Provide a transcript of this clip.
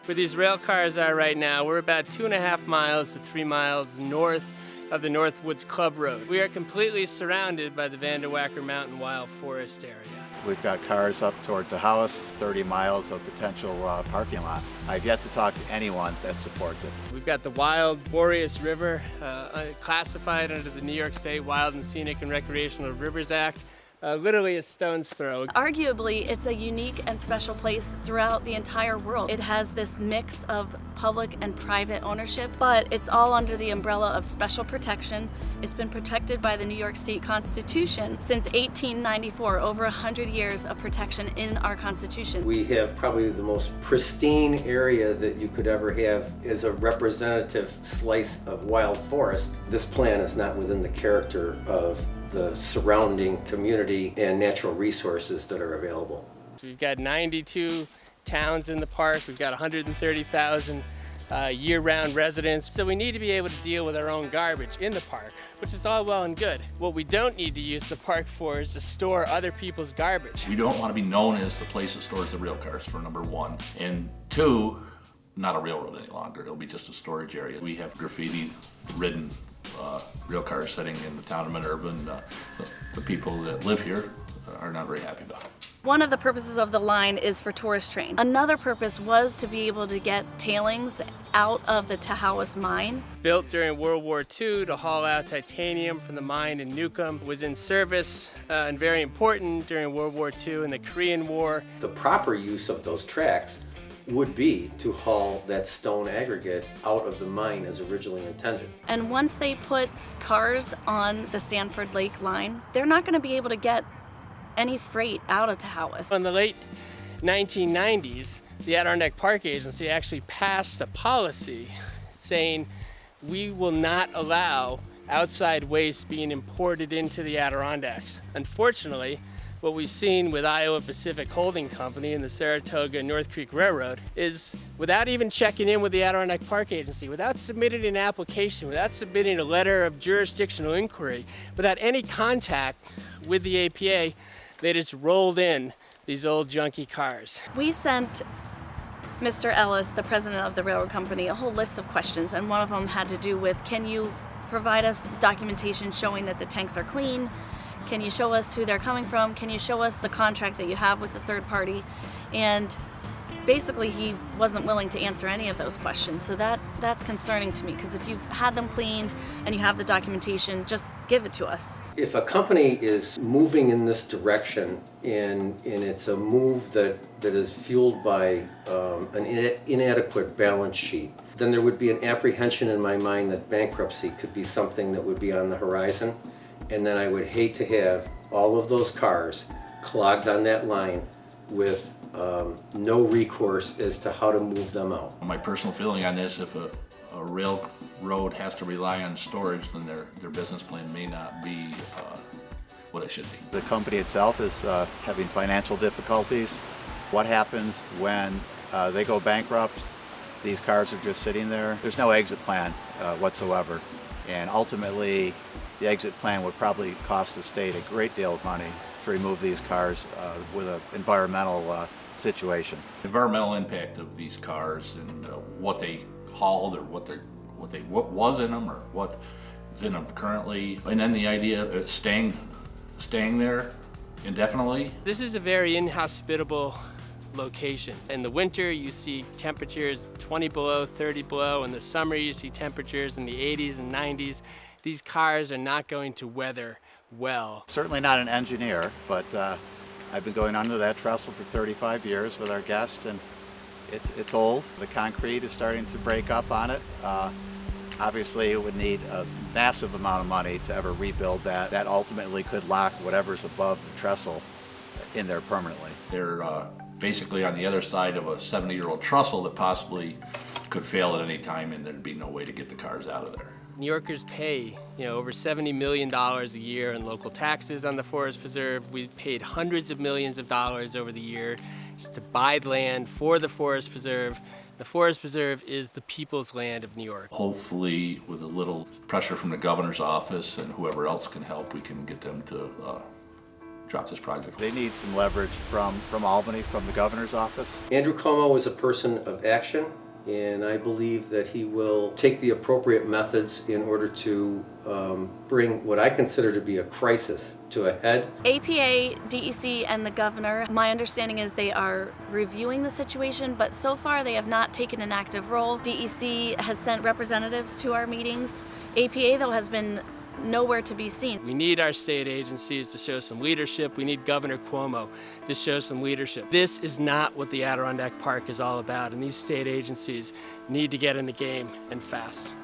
Where these rail cars are right now, we're about 2.5 miles to 3 miles north of the Northwoods Club Road. We are completely surrounded by the Vanderwacker Mountain Wild Forest area. We've got cars up toward the house, 30 miles of potential parking lot. I've yet to talk to anyone that supports it. We've got the Wild Boreas River, classified under the New York State Wild and Scenic and Recreational Rivers Act. Literally a stone's throw. Arguably, it's a unique and special place throughout the entire world. It has this mix of public and private ownership, but it's all under the umbrella of special protection. It's been protected by the New York State Constitution since 1894, over 100 years of protection in our Constitution. We have probably the most pristine area that you could ever have as a representative slice of wild forest. This plan is not within the character of the surrounding community and natural resources that are available. We've got 92 towns in the park. We've got 130,000 year-round residents. So we need to be able to deal with our own garbage in the park, which is all well and good. What we don't need to use the park for is to store other people's garbage. We don't want to be known as the place that stores the rail cars, for number one. And two, not a railroad any longer. It'll be just a storage area. We have graffiti-ridden rail cars sitting in the town of Minerva, and the people that live here are not very happy about it. One of the purposes of the line is for tourist train. Another purpose was to be able to get tailings out of the Tahowas mine. Built during World War II to haul out titanium from the mine in Newcomb, was in service and very important during World War II and the Korean War. The proper use of those tracks would be to haul that stone aggregate out of the mine as originally intended. And once they put cars on the Sanford Lake line, they're not going to be able to get any freight out of Tahowas. In the late 1990s, the Adirondack Park Agency actually passed a policy saying we will not allow outside waste being imported into the Adirondacks. Unfortunately, what we've seen with Iowa Pacific Holding Company and the Saratoga North Creek Railroad is, without even checking in with the Adirondack Park Agency, without submitting an application, without submitting a letter of jurisdictional inquiry, without any contact with the APA, they just rolled in these old junky cars. We sent Mr. Ellis, the president of the railroad company, a whole list of questions, and one of them had to do with, can you provide us documentation showing that the tanks are clean? Can you show us who they're coming from? Can you show us the contract that you have with the third party? And basically he wasn't willing to answer any of those questions. So that's concerning to me, because if you've had them cleaned and you have the documentation, just give it to us. If a company is moving in this direction and it's a move that is fueled by an inadequate balance sheet, then there would be an apprehension in my mind that bankruptcy could be something that would be on the horizon. And then I would hate to have all of those cars clogged on that line with no recourse as to how to move them out. My personal feeling on this, if a railroad has to rely on storage, then their business plan may not be what it should be. The company itself is having financial difficulties. What happens when they go bankrupt? These cars are just sitting there. There's no exit plan whatsoever. And ultimately, the exit plan would probably cost the state a great deal of money to remove these cars with an environmental situation. Environmental impact of these cars and what they hauled, or what was in them, or what is in them currently, and then the idea of staying there indefinitely. This is a very inhospitable location. In the winter, you see temperatures 20 below, 30 below. In the summer, you see temperatures in the 80s and 90s. These cars are not going to weather well. Certainly not an engineer, but I've been going under that trestle for 35 years with our guest, and it's old. The concrete is starting to break up on it. Obviously, it would need a massive amount of money to ever rebuild that. That ultimately could lock whatever's above the trestle in there permanently. They're basically on the other side of a 70-year-old trestle that possibly could fail at any time, and there'd be no way to get the cars out of there. New Yorkers pay, over $70 million a year in local taxes on the Forest Preserve. We've paid hundreds of millions of dollars over the year just to buy land for the Forest Preserve. The Forest Preserve is the people's land of New York. Hopefully, with a little pressure from the governor's office and whoever else can help, we can get them to drop this project. They need some leverage from Albany, from the governor's office. Andrew Cuomo is a person of action, and I believe that he will take the appropriate methods in order to bring what I consider to be a crisis to a head. APA, DEC, and the governor, my understanding is they are reviewing the situation, but so far they have not taken an active role. DEC has sent representatives to our meetings. APA, though, has been nowhere to be seen. We need our state agencies to show some leadership. We need Governor Cuomo to show some leadership. This is not what the Adirondack Park is all about, and these state agencies need to get in the game, and fast.